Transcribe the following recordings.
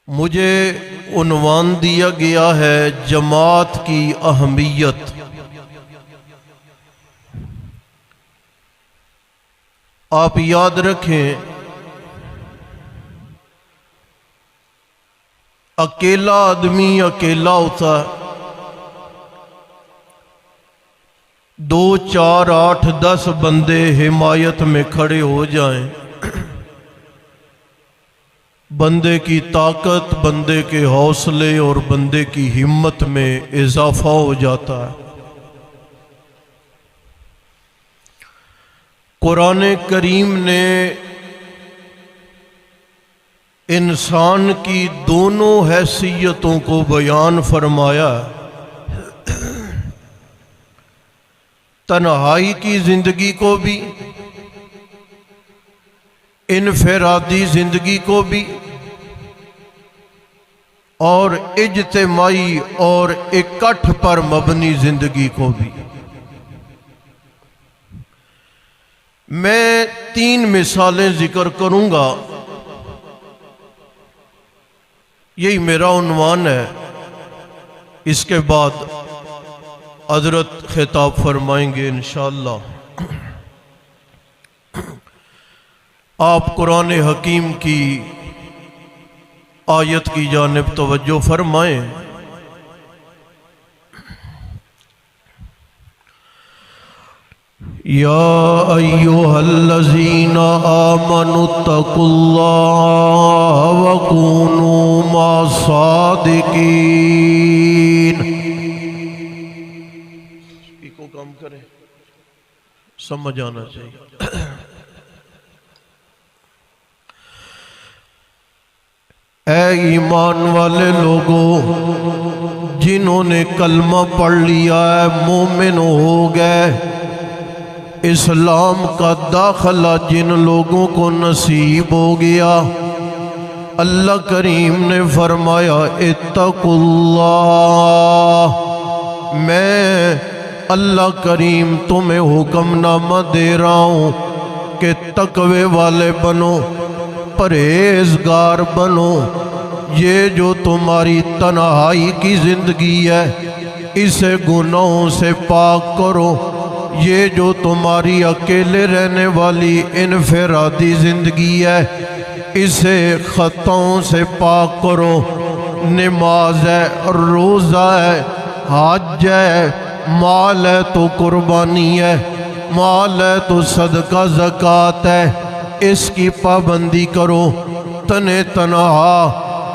مجھے عنوان دیا گیا ہے جماعت کی اہمیت۔ آپ یاد رکھیں، اکیلا آدمی اکیلا ہوتا ہے، 2 4 8 10 بندے حمایت میں کھڑے ہو جائیں، بندے کی طاقت، بندے کے حوصلے اور بندے کی ہمت میں اضافہ ہو جاتا ہے۔ قرآن کریم نے انسان کی دونوں حیثیتوں کو بیان فرمایا ہے، تنہائی کی زندگی کو بھی، انفرادی زندگی کو بھی، اور اجتماعی اور اکٹھ پر مبنی زندگی کو بھی۔ میں 3 مثالیں ذکر کروں گا، یہی میرا عنوان ہے۔ اس کے بعد حضرت خطاب فرمائیں گے انشاءاللہ۔ آپ قرآن حکیم کی آیت کی جانب توجہ فرمائیں۔ یا ایھا الذین آمنوا اتقوا اللہ وکونوا مع الصادقین۔ کو کام کریں، سمجھ آنا چاہیے۔ اے ایمان والے لوگوں، جنہوں نے کلمہ پڑھ لیا ہے، مومن ہو گئے، اسلام کا داخلہ جن لوگوں کو نصیب ہو گیا، اللہ کریم نے فرمایا اتقوا اللہ، میں اللہ کریم تمہیں حکم نامہ دے رہا ہوں کہ تقوی والے بنو، پرہیزگار بنو۔ یہ جو تمہاری تنہائی کی زندگی ہے، اسے گناہوں سے پاک کرو۔ یہ جو تمہاری اکیلے رہنے والی انفرادی زندگی ہے، اسے خطاؤں سے پاک کرو۔ نماز ہے، روزہ ہے، حج ہے، مال ہے تو قربانی ہے، مال ہے تو صدقہ زکوٰۃ ہے، اس کی پابندی کرو۔ تنہا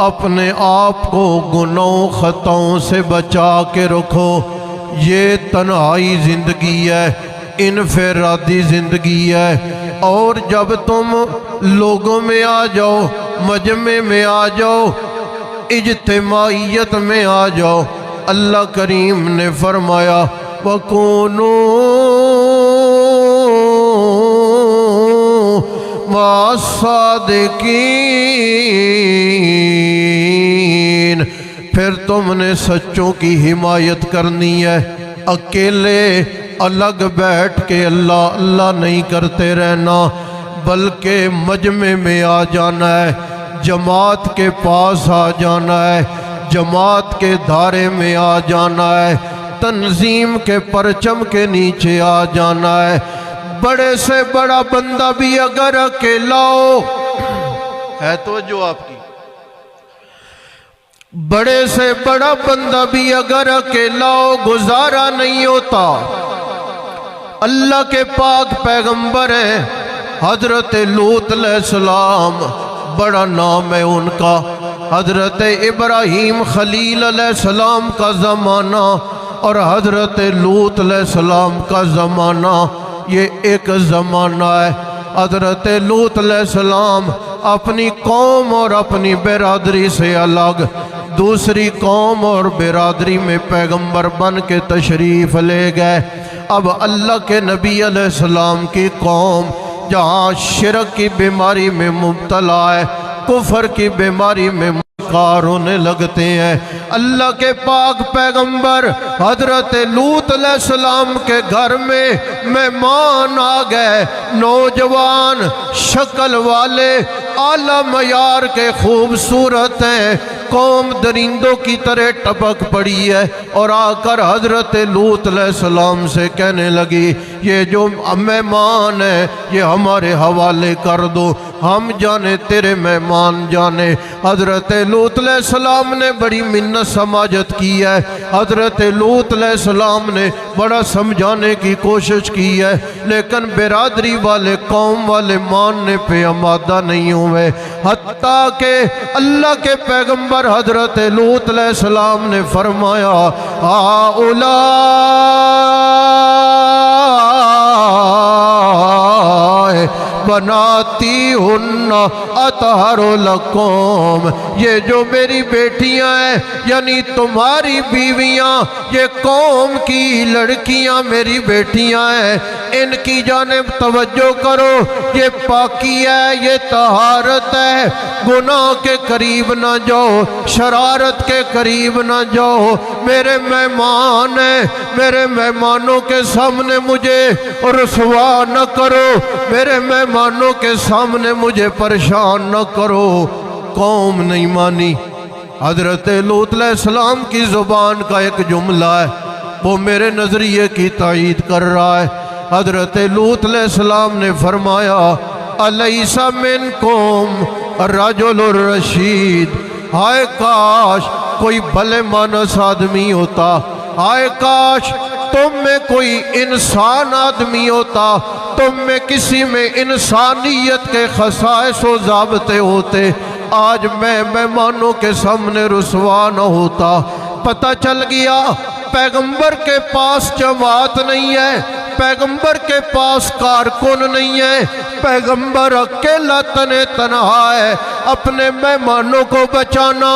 اپنے آپ کو گناہوں خطاؤں سے بچا کے رکھو۔ یہ تنہائی زندگی ہے، انفرادی زندگی ہے۔ اور جب تم لوگوں میں آ جاؤ، مجمع میں آ جاؤ، اجتماعیت میں آ جاؤ، اللہ کریم نے فرمایا وَكُونُوا مَعَ الصَّادِقِينَ۔ پھر تم نے سچوں کی حمایت کرنی ہے۔ اکیلے الگ بیٹھ کے اللہ اللہ نہیں کرتے رہنا، بلکہ مجمع میں آ جانا ہے، جماعت کے پاس آ جانا ہے، جماعت کے دھارے میں آ جانا ہے، تنظیم کے پرچم کے نیچے آ جانا ہے۔ بڑے سے بڑا بندہ بھی اگر اکیلا ہو، ہے تو جو آپ کی، بڑے سے بڑا بندہ بھی اگر اکیلا ہو، گزارا نہیں ہوتا۔ اللہ کے پاک پیغمبر ہیں حضرت لوط علیہ السلام، بڑا نام ہے ان کا۔ حضرت ابراہیم خلیل علیہ السلام کا زمانہ اور حضرت لوط علیہ السلام کا زمانہ یہ ایک زمانہ ہے۔ حضرت لوط علیہ السلام اپنی قوم اور اپنی برادری سے الگ دوسری قوم اور برادری میں پیغمبر بن کے تشریف لے گئے۔ اب اللہ کے نبی علیہ السلام کی قوم جہاں شرک کی بیماری میں مبتلا ہے، کفر کی بیماری میں کار ہونے لگتے ہیں، اللہ کے پاک پیغمبر حضرت لوط علیہ السلام کے گھر میں مہمان آ گئے، نوجوان شکل والے اعلی معیار کے خوبصورت ہیں، قوم درندوں کی طرح ٹپک پڑی ہے، اور آ کر حضرت لوط علیہ السلام سے کہنے لگی یہ جو مہمان ہیں یہ ہمارے حوالے کر دو، ہم جانے تیرے مہمان جانے۔ حضرت لوط علیہ السلام نے بڑی منت سماجت کی ہے، حضرت لوط علیہ السلام نے بڑا سمجھانے کی کوشش کی ہے، لیکن برادری والے قوم والے ماننے پہ آمادہ نہیں ہوئے، حتیٰ کہ اللہ کے پیغمبر حضرت لوط علیہ السلام نے فرمایا بناتی ہن اطہر لکم، یہ جو میری بیٹیاں ہیں یعنی تمہاری بیویاں، یہ قوم کی لڑکیاں میری بیٹیاں ہیں، ان کی جانب توجہ کرو، یہ پاکی ہے، یہ طہارت ہے، گناہ کے قریب نہ جاؤ، شرارت کے قریب نہ جاؤ، میرے مہمان ہیں، میرے مہمانوں کے سامنے مجھے رسوا نہ کرو، میرے مہمانوں کے سامنے مجھے پریشان نہ کرو۔ قوم نہیں مانی۔ حضرت لوط علیہ السلام کی زبان کا ایک جملہ ہے، وہ میرے نظریے کی تائید کر رہا ہے۔ حضرت لوط علیہ السلام نے فرمایا الیس منکم الرجل الرشید، ہائے کاش کوئی بھلے مانس آدمی ہوتا، ہائے کاش تم میں کوئی انسان آدمی ہوتا، تم میں کسی میں انسانیت کے خصائص و ضابطے ہوتے، آج میں مہمانوں کے سامنے رسوا نہ ہوتا۔ پتہ چل گیا پیغمبر کے پاس جماعت نہیں ہے، پیغمبر کے پاس کارکن نہیں ہے، پیغمبر اکیلا تنہا ہے، اپنے مہمانوں کو بچانا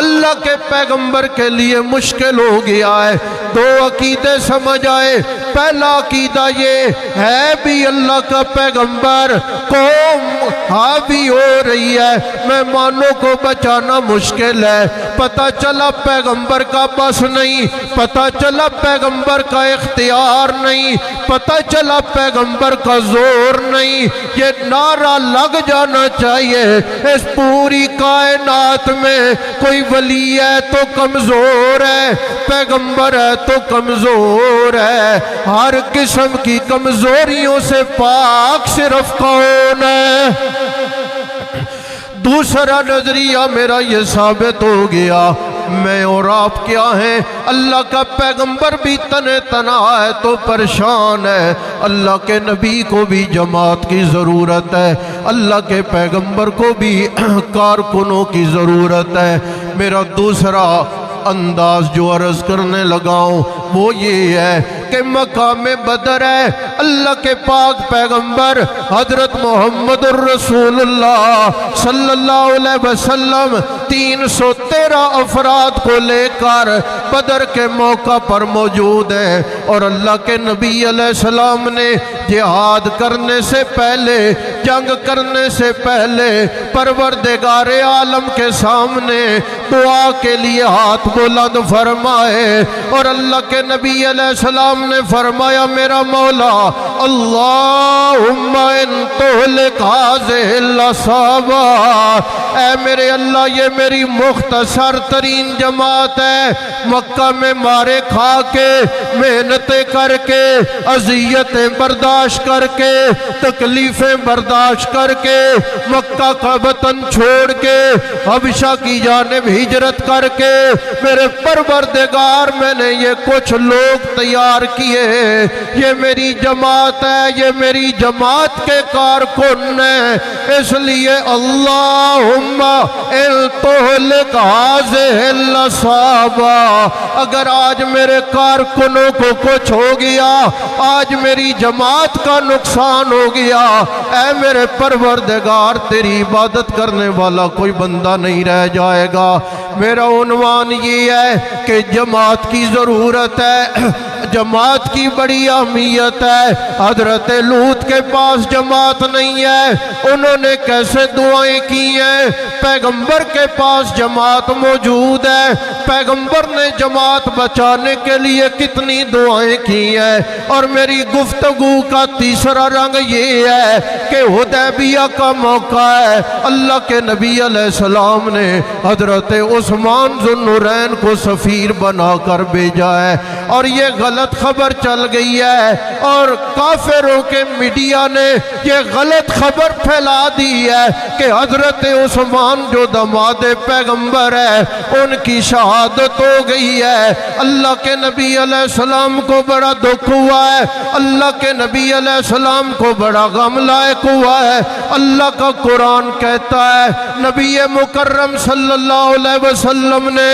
اللہ کے پیغمبر کے لیے مشکل ہو گیا ہے۔ دو عقیدے سمجھ آئے، پہلا عقیدہ یہ ہے بھی اللہ کا پیغمبر، قوم حاوی ہو رہی ہے، مہمانوں کو بچانا مشکل ہے، پتہ چلا پیغمبر کا بس نہیں، پتہ چلا پیغمبر کا اختیار نہیں، پتہ چلا پیغمبر کا زور نہیں، یہ نعرہ لگ جانا چاہیے اس پوری کائنات میں کوئی ولی ہے تو کمزور ہے، پیغمبر ہے تو کمزور ہے، ہر قسم کی کمزوریوں سے پاک صرف کون ہے؟ دوسرا نظریہ میرا یہ ثابت ہو گیا میں اور آپ کیا ہیں، اللہ کا پیغمبر بھی تنہا ہے تو پریشان ہے، اللہ کے نبی کو بھی جماعت کی ضرورت ہے، اللہ کے پیغمبر کو بھی کارکنوں کی ضرورت ہے۔ میرا دوسرا انداز جو عرض کرنے لگاؤں وہ یہ ہے کہ مقام بدر ہے، اللہ کے پاک پیغمبر حضرت محمد الرسول اللہ صلی اللہ علیہ وسلم 313 افراد کو لے کر بدر کے موقع پر موجود ہیں، اور اللہ کے نبی علیہ السلام نے جہاد کرنے سے پہلے، جنگ کرنے سے پہلے پروردگار عالم کے سامنے دعا کے لیے ہاتھ بلند فرمائے، اور اللہ کے نبی علیہ السلام نے فرمایا میرا مولا اللہم ان تہلک هذه العصابہ، اے میرے اللہ یہ میری مختصر ترین جماعت ہے، مکہ میں مارے کھا کے، محنتیں کر کے، اذیتیں برداشت کر کے، تکلیفیں برداشت کر کے، مکہ کا وطن چھوڑ کے، حبشہ کی جانب ہجرت کر کے، میرے پروردگار میں نے یہ کچھ لوگ تیار کیے، یہ میری جماعت ہے، یہ میری جماعت کے کارکن ہیں، اس لیے اللہم ان تہلک هذه العصابہ، اگر آج میرے کارکنوں کو کچھ ہو گیا، آج میری جماعت کا نقصان ہو گیا، اے میرے پروردگار تیری عبادت کرنے والا کوئی بندہ نہیں رہ جائے گا۔ میرا عنوان یہ ہے کہ جماعت کی ضرورت ہے، جماعت کی بڑی اہمیت ہے۔ حضرت لوط کے پاس جماعت نہیں ہے، انہوں نے کیسے دعائیں کی ہیں؟ پیغمبر کے پاس جماعت موجود ہے، پیغمبر نے جماعت بچانے کے لیے کتنی دعائیں کی ہیں۔ اور میری گفتگو کا تیسرا رنگ یہ ہے کہ حدیبیہ کا موقع ہے، اللہ کے نبی علیہ السلام نے حضرت عثمان ذو النورین کو سفیر بنا کر بھیجا ہے، اور یہ غلط خبر چل گئی ہے، اور کافروں کے میڈیا نے یہ غلط خبر پھیلا دی ہے کہ حضرت عثمان جو داماد پیغمبر ہے ان کی شہادت ہو گئی ہے۔ اللہ کے نبی علیہ السلام کو بڑا دکھ ہوا ہے، اللہ کے نبی علیہ السلام کو بڑا غم لاحق ہوا ہے۔ اللہ کا قرآن کہتا ہے، نبی مکرم صلی اللہ علیہ وسلم نے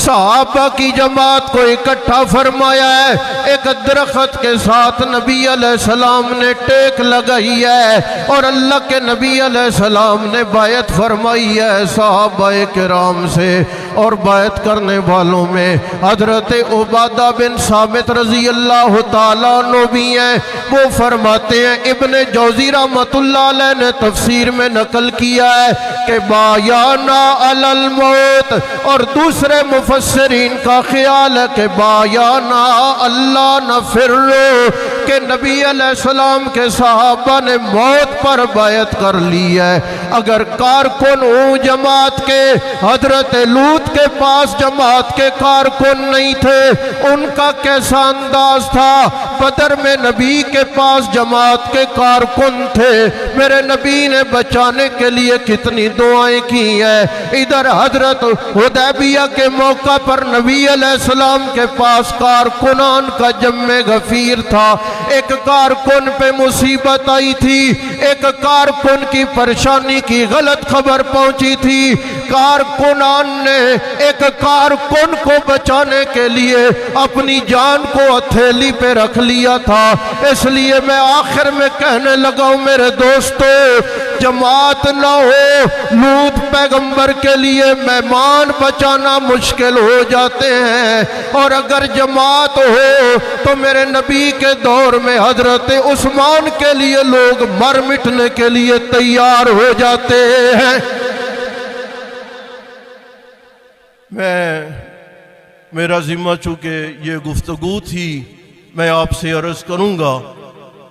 صحابہ کی جماعت کو اکٹھا فرمایا ہے، ایک درخت کے ساتھ نبی علیہ السلام نے ٹیک لگائی ہے، اور اللہ کے نبی علیہ السلام نے بیعت فرمائی ہے صحابہ کرام سے، اور بیعت کرنے والوں میں حضرت عبادہ بن صامت رضی اللہ تعالیٰ عنہ بھی ہیں۔ وہ فرماتے ہیں، ابن جوزی رحمۃ اللہ علیہ نے تفسیر میں نقل کیا ہے کہ بایانا علی الموت، اور دوسرے مفسرین کا خیال ہے کہ بایانا اللہ نفر، کہ نبی علیہ السلام کے صحابہ نے موت پر بیعت کر لی ہے۔ اگر کارکن ہوں جماعت کے، حضرت لوط کے پاس جماعت کے کارکن نہیں تھے، ان کا کیسا انداز تھا؟ بدر میں نبی کے پاس جماعت کے کارکن تھے، میرے نبی نے بچانے کے لیے کتنی دعائیں کی ہیں۔ ادھر حضرت حدیبیہ کے موقع پر نبی علیہ السلام کے پاس کارکنان کا جمع غفیر تھا، ایک کارکن پہ مصیبت آئی تھی، ایک کارکن کی پریشانی کی غلط خبر پہنچی تھی، کارکنان نے ایک کارکن کو بچانے کے لیے اپنی جان کو ہتھیلی پہ رکھ لیا تھا۔ اس لیے میں آخر میں کہنے لگا ہوں میرے دوستو، جماعت نہ ہو، لوط پیغمبر کے لیے مہمان بچانا مشکل ہو جاتے ہیں، اور اگر جماعت ہو تو میرے نبی کے دور میں حضرت عثمان کے لیے لوگ مر مٹنے کے لیے تیار ہو جاتے ہیں۔ میرا ذمہ چونکہ یہ گفتگو تھی، میں آپ سے عرض کروں گا،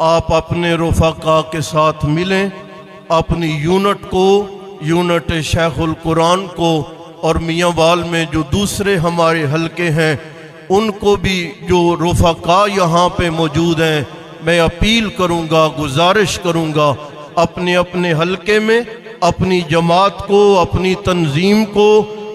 آپ اپنے رفقا کے ساتھ ملیں، اپنی یونٹ کو، یونٹ شیخ القرآن کو، اور میاں وال میں جو دوسرے ہمارے حلقے ہیں ان کو بھی، جو رفقا یہاں پہ موجود ہیں، میں اپیل کروں گا، گزارش کروں گا، اپنے اپنے حلقے میں اپنی جماعت کو، اپنی تنظیم کو،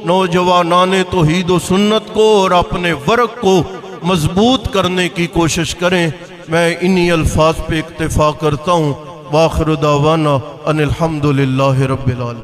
نوجوانان توحید و سنت کو اور اپنے ورق کو مضبوط کرنے کی کوشش کریں۔ میں انہی الفاظ پہ اکتفا کرتا ہوں۔ وآخر دعوانا ان الحمدللہ رب العالمین۔